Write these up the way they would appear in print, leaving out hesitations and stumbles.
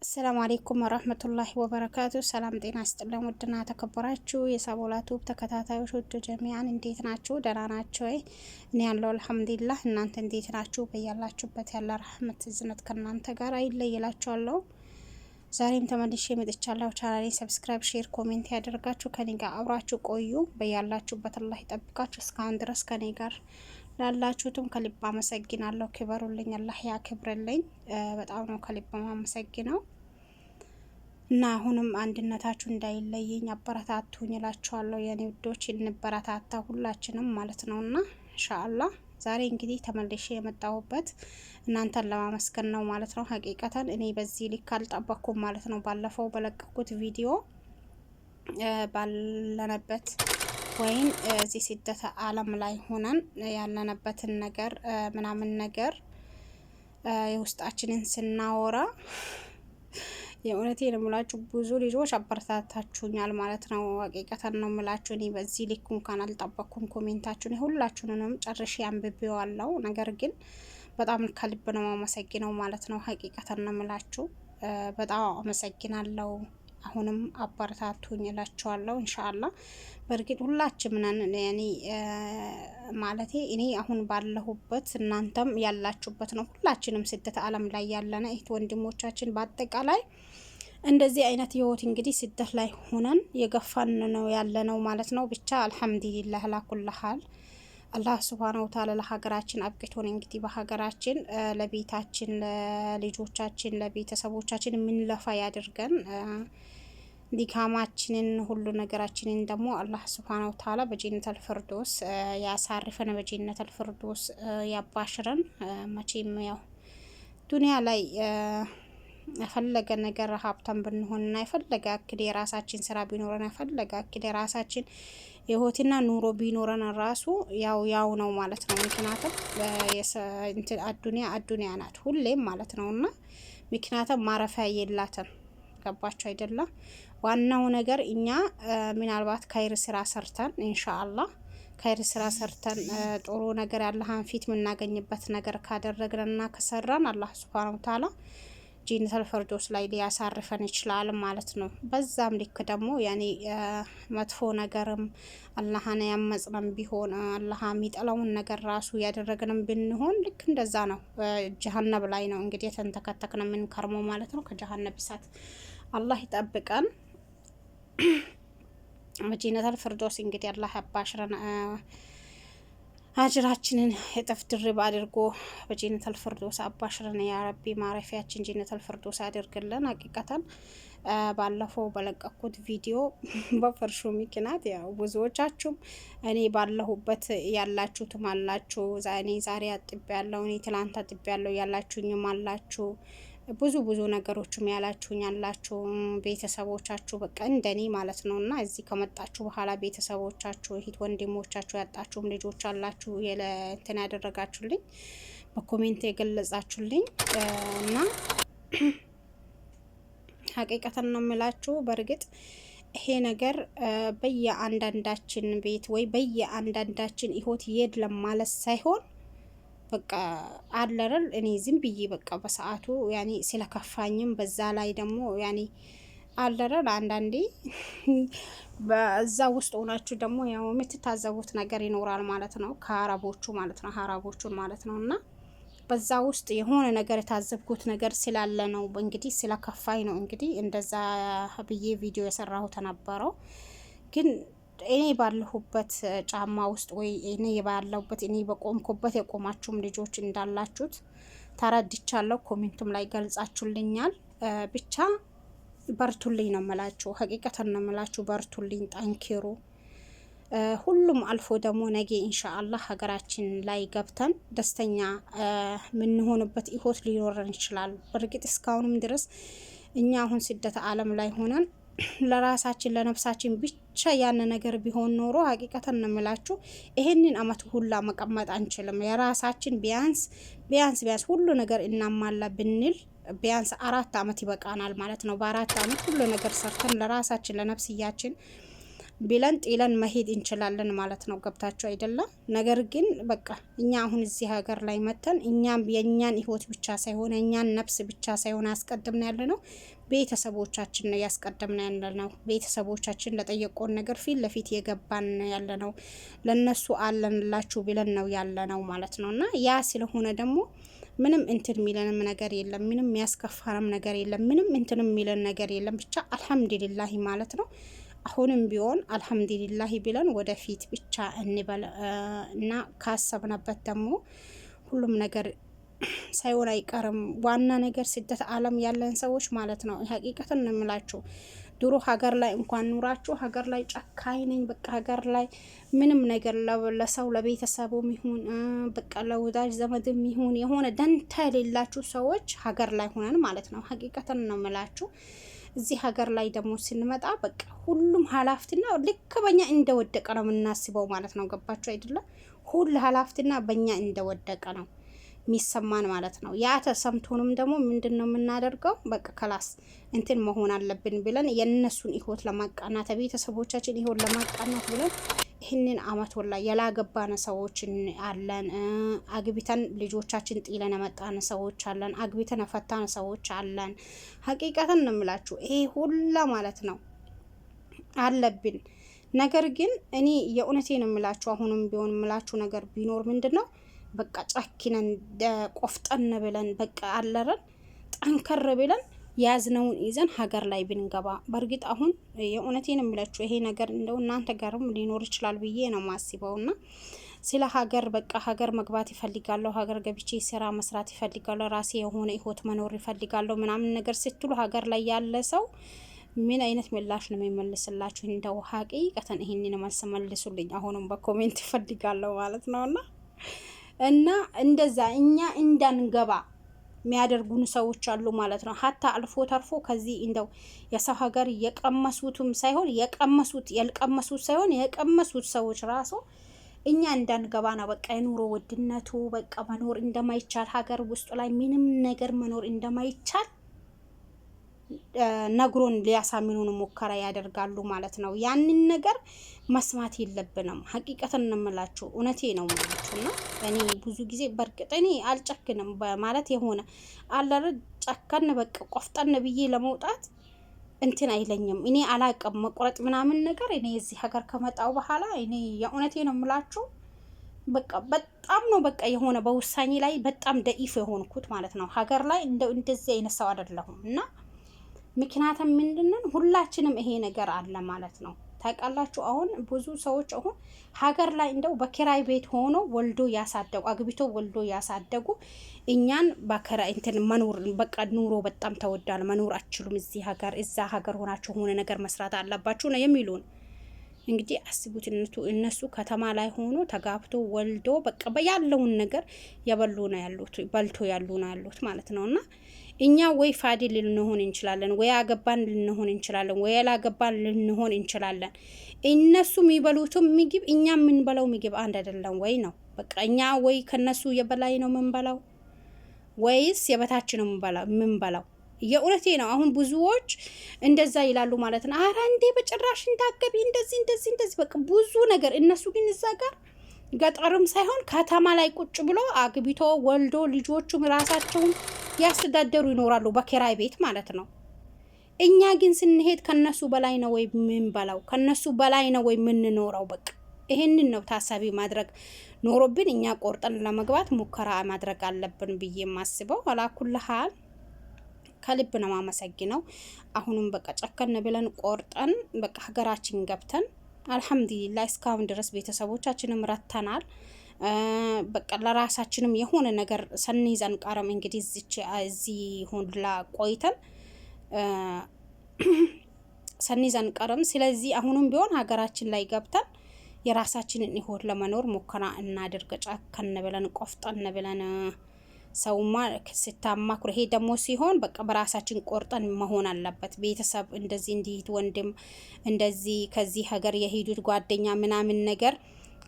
ሰላም አለይኩም ወራህመቱላሂ ወበረካቱ። ሰላም ጤና ይስጥልን። ውድና ተከበራችሁ የሳቦላቱ ተከታታዮች ወደ ጀሚያን እንዴት ናችሁ? ደህና ናችሁ ወይ? እኔ ያለው አልሐምዱሊላህ። እናንተ እንዴት ናችሁ? በያላችሁበት ያለ ረህመት ዝነት ከናንተ ጋር አይለይላችኋለሁ። ዛሬም ተመልሼ መጥቻለሁ። ቻናሌን ሰብስክራይብ፣ ሼር፣ ኮሜንት ያደርጋችሁ ከኔ ጋር አብራችሁ ቆዩ። በያላችሁበት አላህ ይጠብቃችሁ። እስካሁን ድረስ ከኔ ጋር ላላችሁትም ከልብ አመሰግናለሁ። ክበሩልኝ፣ አላህ ያክብርልኝ። በጣም ነው ከልብ አመሰግነው እና አሁንም አንድነታችሁ እንዳይለየኝ አበረታቱኝ እላችኋለሁ የኔ ውዶች። እንበረታታ ሁላችንም ማለት ነውና ኢንሻአላህ ዛሬ እንግዲህ ተመልሼ የመጣሁበት እናንተን ለማመስገን ነው ማለት ነው። ሀቂቀተን እኔ በዚህ ልክ አልጠበኩም ማለት ነው። ባለፈው በለቀኩት ቪዲዮ ባለነበት ወይም እዚህ ስደት ዓለም ላይ ሆነን ያለነበትን ነገር ምናምን ነገር የውስጣችንን ስናወራ የእውነቴን የምላችሁ ብዙ ልጆች አበረታታችሁኛል ማለት ነው። ሀቂቀተን ነው የምላችሁ። እኔ በዚህ ልክ እንኳን አልጠበቅኩም። ኮሜንታችሁን ሁላችሁንም ጨርሼ አንብቤዋለሁ። ነገር ግን በጣም ከልብ ነው አመሰግነው ማለት ነው። ሀቂቀተን ነው የምላችሁ። በጣም አመሰግናለሁ። አሁንም አበረታቱኝ እላችኋለሁ ኢንሻአላህ። በእርግጥ ሁላችንም ነን ያኔ ማለቴ እኔ አሁን ባለሁበት እናንተም ያላችሁበት ነው። ሁላችንም ስደት ዓለም ላይ ያለነ እህት ወንድሞቻችን በአጠቃላይ እንደዚህ አይነት ህይወት እንግዲህ ስደት ላይ ሆነን የገፋን ነው ያለነው ማለት ነው። ብቻ አልሐምዱሊላህ ላኩልሃል አላህ ሱብሃነሁ ወተዓላ ለሀገራችን አብቅቶን እንግዲህ በሀገራችን ለቤታችን፣ ለልጆቻችን፣ ለቤተሰቦቻችን የምንለፋ ያድርገን። ዲካማችንን ሁሉ ነገራችንን ደግሞ አላህ ሱብሃነሁ ወተዓላ በጀነተል ፊርዶስ ያሳርፈን፣ በጀነተል ፊርዶስ ያባሽረን። መቼም ያው ዱንያ ላይ የፈለገ ነገር ሀብታም ብንሆንና የፈለገ አክል የራሳችን ስራ ቢኖረን የፈለገ አክል የራሳችን የህይወትና ኑሮ ቢኖረን ራሱ ያው ነው ማለት ነው። ምክንያቱም አዱንያ ናት ሁሌም ማለት ነውና ምክንያቱም ማረፊያ የላትም። ገባችሁ አይደለም? ዋናው ነገር እኛ ምናልባት ከይር ስራ ሰርተን ኢንሻአላህ ከይር ስራ ሰርተን ጥሩ ነገር ያለህን ፊት የምናገኝበት ነገር ካደረግንና ከሰራን አላህ ሱብሃነሁ ወተዓላ ጀነተል ፊርዶስ ላይ ሊያሳርፈን ይችላል ማለት ነው። በዛም ልክ ደግሞ ያኔ መጥፎ ነገርም አላህን ያመጽነም ቢሆን አላህ የሚጠላውን ነገር ራሱ ያደረግንም ብንሆን ልክ እንደዛ ነው። ጀሃነም ላይ ነው እንግዲህ ተንተከተክነ ምን ከርሞ ማለት ነው። ከጀሃነም እሳት አላህ ይጠብቀን። በጀነተል ፊርዶስ እንግዲህ አላህ ያባሽረን። አጅራችንን እጥፍ ድርብ አድርጎ በጀነተል ፊርዶስ አባሽረን ያ ረቢ። ማረፊያችን ጀነተል ፊርዶስ አድርግልን። ሀቂቀተን ባለፈው በለቀኩት ቪዲዮ በፈርሹ ምክንያት ያው ብዙዎቻችሁም እኔ ባለሁበት ያላችሁትም አላችሁ። እኔ ዛሬ አጥቤ ያለው እኔ ትላንት አጥቤ ያለው ያላችሁኝም አላችሁ። ብዙ ነገሮችም ያላችሁኝ አላችሁ። ቤተሰቦቻችሁ በቃ እንደኔ ማለት ነውና እዚህ ከመጣችሁ በኋላ ቤተሰቦቻችሁ እህት ወንድሞቻችሁ ያጣችሁም ልጆች አላችሁ። እንትን ያደረጋችሁልኝ በኮሜንት የገለጻችሁልኝ እና ሀቂቀተን ነው የምላችሁ። በእርግጥ ይሄ ነገር በየአንዳንዳችን ቤት ወይ በየአንዳንዳችን ህይወት የለም ማለት ሳይሆን በቃ አለረል እኔ ዝም ብዬ በቃ በሰዓቱ ያኔ ስለከፋኝም በዛ ላይ ደግሞ ያኔ አለረል አንዳንዴ በዛ ውስጥ ሆናችሁ ደግሞ ያው የምትታዘቡት ነገር ይኖራል ማለት ነው። ከአረቦቹ ማለት ነው አረቦቹን ማለት ነው። እና በዛ ውስጥ የሆነ ነገር የታዘብኩት ነገር ስላለ ነው እንግዲህ ስለከፋኝ ነው እንግዲህ እንደዛ ብዬ ቪዲዮ የሰራሁት ነበረው። ግን እኔ ባለሁበት ጫማ ውስጥ ወይ እኔ ባለሁበት እኔ በቆምኩበት የቆማችሁም ልጆች እንዳላችሁት ተረድቻለሁ። ኮሜንቱም ላይ ገልጻችሁልኛል። ብቻ በርቱልኝ ነው የምላችሁ። ሀቂቀተን ነው የምላችሁ። በርቱልኝ፣ ጠንክሩ። ሁሉም አልፎ ደግሞ ነገ ኢንሻአላህ ሀገራችን ላይ ገብተን ደስተኛ የምንሆንበት ህይወት ሊኖረን ይችላል። በእርግጥ እስካሁንም ድረስ እኛ አሁን ስደት ዓለም ላይ ሆነን ለራሳችን ለነፍሳችን ብቻ ያን ነገር ቢሆን ኖሮ ሀቂቀተን ነው የምላችሁ ይሄንን አመት ሁላ መቀመጥ አንችልም። የራሳችን ቢያንስ ሁሉ ነገር እናማላ ብንል ቢያንስ 4 አመት ይበቃናል ማለት ነው። በ4 አመት ሁሉ ነገር ሰርተን ለራሳችን ለነፍስያችን ብለን ጥለን መሄድ እንችላለን ማለት ነው። ገብታችሁ አይደለም? ነገር ግን በቃ እኛ አሁን እዚህ ሀገር ላይ መተን እኛም የእኛን ህይወት ብቻ ሳይሆን የእኛን ነፍስ ብቻ ሳይሆን ያስቀድምና ያለ ነው ቤተሰቦቻችን ነው ያስቀድምና ያለ ነው። ቤተሰቦቻችን ለጠየቁን ነገር ፊት ለፊት የገባን ያለ ነው። ለነሱ አለንላችሁ ብለን ነው ያለ ነው ማለት ነው። እና ያ ስለሆነ ደግሞ ምንም እንትን ሚለንም ነገር የለም። ምንም ያስከፋንም ነገር የለም። ምንም እንትን ሚለን ነገር የለም። ብቻ አልሐምዱሊላህ ማለት ነው። አሁንም ቢሆን አልሐምዱሊላህ ብለን ወደፊት ብቻ እንበል እና ካሰብነበት ደግሞ ሁሉም ነገር ሳይሆን አይቀርም። ዋና ነገር ስደት ዓለም ያለን ሰዎች ማለት ነው ሀቂቀትን ነው የምላችሁ። ድሮ ሀገር ላይ እንኳን ኑራችሁ ሀገር ላይ ጨካኝ ነኝ በቃ ሀገር ላይ ምንም ነገር ለሰው ለቤተሰቡም ይሁን በቃ ለወዳጅ ዘመድም ይሁን የሆነ ደንታ የሌላችሁ ሰዎች ሀገር ላይ ሆነን ማለት ነው ሀቂቀትን ነው የምላችሁ። እዚህ ሀገር ላይ ደግሞ ስንመጣ በቃ ሁሉም ሀላፍትና ልክ በኛ እንደወደቀ ነው የምናስበው ማለት ነው። ገባችሁ አይደለም? ሁሉ ሀላፍትና በኛ እንደወደቀ ነው የሚሰማን ማለት ነው። ያ ተሰምቶንም ደግሞ ምንድን ነው የምናደርገው? በቃ ከላስ እንትን መሆን አለብን ብለን የነሱን ህይወት ለማቃናት ቤተሰቦቻችን ህይወት ለማቃናት ብለን ይህንን አመት ወላ ያላገባን ሰዎች አለን። አግቢተን ልጆቻችን ጥለን የመጣን ሰዎች አለን። አግቢተን የፈታን ሰዎች አለን። ሀቂቀትን ነው የምላችሁ ይሄ ሁላ ማለት ነው አለብን። ነገር ግን እኔ የእውነቴን ነው የምላችሁ አሁንም ቢሆን የምላችሁ ነገር ቢኖር ምንድን ነው በቃ ጨኪነን ቆፍጠን ብለን በቃ አለረን ጠንከር ብለን ያዝነውን ይዘን ሀገር ላይ ብንገባ። በእርግጥ አሁን የእውነቴን የምላችሁ ይሄ ነገር እንደው እናንተ ጋርም ሊኖር ይችላል ብዬ ነው ማስበውና ስለ ሀገር በቃ ሀገር መግባት ይፈልጋለሁ፣ ሀገር ገብቼ ስራ መስራት ይፈልጋለሁ፣ ራሴ የሆነ ህይወት መኖር ይፈልጋለሁ ምናምን ነገር ስትሉ ሀገር ላይ ያለ ሰው ምን አይነት ምላሽ ነው የሚመልስላችሁ? እንደው ሀቂቀተን ይሄንን መልስ መልሱልኝ። አሁንም በኮሜንት ይፈልጋለሁ ማለት ነውና እና እንደዛ እኛ እንዳንገባ የሚያደርጉን ሰዎች አሉ ማለት ነው። ሀታ አልፎ ተርፎ ከዚህ እንደው የሰው ሀገር የቀመሱትም ሳይሆን ያልቀመሱት ሳይሆን የቀመሱት ሰዎች ራሱ እኛ እንዳንገባ ነው። በቃ የኑሮ ውድነቱ በቃ መኖር እንደማይቻል ሀገር ውስጥ ላይ ምንም ነገር መኖር እንደማይቻል ነግሮን ሊያሳምኑን ሙከራ ያደርጋሉ ማለት ነው። ያንን ነገር መስማት የለብንም። ሀቂቀትን እንምላችሁ እውነቴ ነው ማለቱና እኔ ብዙ ጊዜ በርግጥ እኔ አልጨክንም ማለት የሆነ አለረ ጨከን በቃ ቆፍጠን ብዬ ለመውጣት እንትን አይለኝም። እኔ አላቅም መቁረጥ ምናምን ነገር እኔ እዚህ ሀገር ከመጣው በኋላ እኔ የእውነቴ ነው የምላችሁ በቃ በጣም ነው በቃ የሆነ በውሳኔ ላይ በጣም ደኢፍ የሆንኩት ማለት ነው። ሀገር ላይ እንደዚህ አይነት ሰው አይደለሁም እና ምክንያቱም ምንድነው ሁላችንም ይሄ ነገር አለ ማለት ነው። ታውቃላችሁ አሁን ብዙ ሰዎች አሁን ሀገር ላይ እንደው በኪራይ ቤት ሆኖ ወልዶ ያሳደጉ አግብቶ ወልዶ ያሳደጉ እኛን በኪራይ እንትን መኖር በቃ ኑሮ በጣም ተወዳል መኖር አትችሉም እዚህ ሀገር እዛ ሀገር ሆናችሁ ሆነ ነገር መስራት አለባችሁ ነው የሚሉን። እንግዲህ አስቡት እነሱ ከተማ ላይ ሆኖ ተጋብቶ ወልዶ በቃ ያለውን ነገር የበሉ ነው ያሉት በልቶ ያሉ ነው ያሉት ማለት ነውና እኛ ወይ ፋዲል ልንሆን እንችላለን፣ ወይ አገባን ልንሆን እንችላለን፣ ወይ ያላገባን ልንሆን እንችላለን። እነሱ የሚበሉትም ምግብ እኛ የምንበላው ምግብ አንድ አይደለም ወይ ነው በቃ እኛ ወይ ከነሱ የበላይ ነው የምንበላው ወይስ የበታች ነው የምንበላው? የእውነቴ ነው። አሁን ብዙዎች እንደዛ ይላሉ ማለት ነው። አረ እንዴ በጭራሽ እንዳገቢ እንደዚህ በቃ ብዙ ነገር። እነሱ ግን እዛ ጋር ገጠርም ሳይሆን ከተማ ላይ ቁጭ ብሎ አግቢቶ ወልዶ ልጆቹም ራሳቸውን ያስተዳደሩ ይኖራሉ በኪራይ ቤት ማለት ነው። እኛ ግን ስንሄድ ከነሱ በላይ ነው ወይ ምንበላው? ከነሱ በላይ ነው ወይ ምንኖረው? በቃ ይሄንን ነው ታሳቢ ማድረግ ኖሮብን እኛ ቆርጠን ለመግባት ሙከራ ማድረግ አለብን ብዬ ማስበው። አላኩልሃል ከልብ ነው ማመሰግነው። አሁንም በቃ ጨከን ብለን ቆርጠን በቃ ሀገራችን ገብተን አልሐምዱሊላህ እስካሁን ድረስ ቤተሰቦቻችንም ረተናል። በቃ ለራሳችንም የሆነ ነገር ሰንይዘን ቀረም እንግዲህ እዚህ ሁላ ቆይተን ሰንይዘን ቀረም። ስለዚህ አሁንም ቢሆን ሀገራችን ላይ ገብተን የራሳችንን ህይወት ለመኖር ሙከራ እናድርግ። ጨከን ብለን ቆፍጠን ብለን ሰውማ ስታማክሩ ይሄ ደግሞ ሲሆን በቃ በራሳችን ቆርጠን መሆን አለበት። ቤተሰብ እንደዚህ እንዲት ወንድም እንደዚህ ከዚህ ሀገር የሄዱት ጓደኛ ምናምን ነገር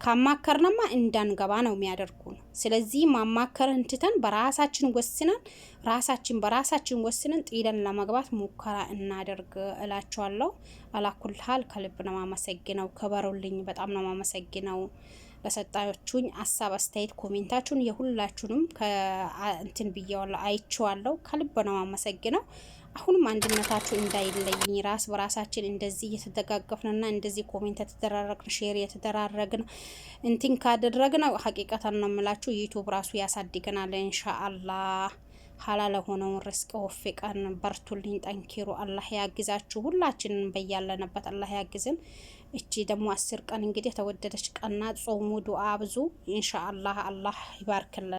ካማከርንማ እንዳንገባ ነው የሚያደርጉን። ስለዚህ ማማከርን ትተን በራሳችን ወስነን ጥለን ለመግባት ሙከራ እናደርግ እላችኋለሁ። አላኩል ሀል ከልብ ነው ማመሰግነው። ከበሩልኝ። በጣም ነው ማመሰግነው ለሰጣችሁኝ ሀሳብ አስተያየት ኮሜንታችሁን የሁላችሁንም ከእንትን ብያለሁ አይቼዋለሁ። ከልብ ነው ማመሰግነው። አሁንም አንድነታችሁ እንዳይለይኝ ራስ በራሳችን እንደዚህ እየተደጋገፍንና እንደዚህ ኮሜንት የተደራረግን ሼር የተደራረግን እንትን ካደረግን ሀቂቀታን ነው የምላችሁ ዩቲዩብ ራሱ ያሳድገናል ኢንሻአላህ። ሐላል ሆነውን ርስቅ ወፍቀን። በርቱልኝ፣ ጠንኪሩ። አላህ ያግዛችሁ። ሁላችንን በያለንበት አላህ ያግዝን። እቺ ደግሞ 10 ቀን እንግዲህ የተወደደች ቀና ጾሙ ዱአ ብዙ ኢንሻአላህ። አላህ ይባርክልን።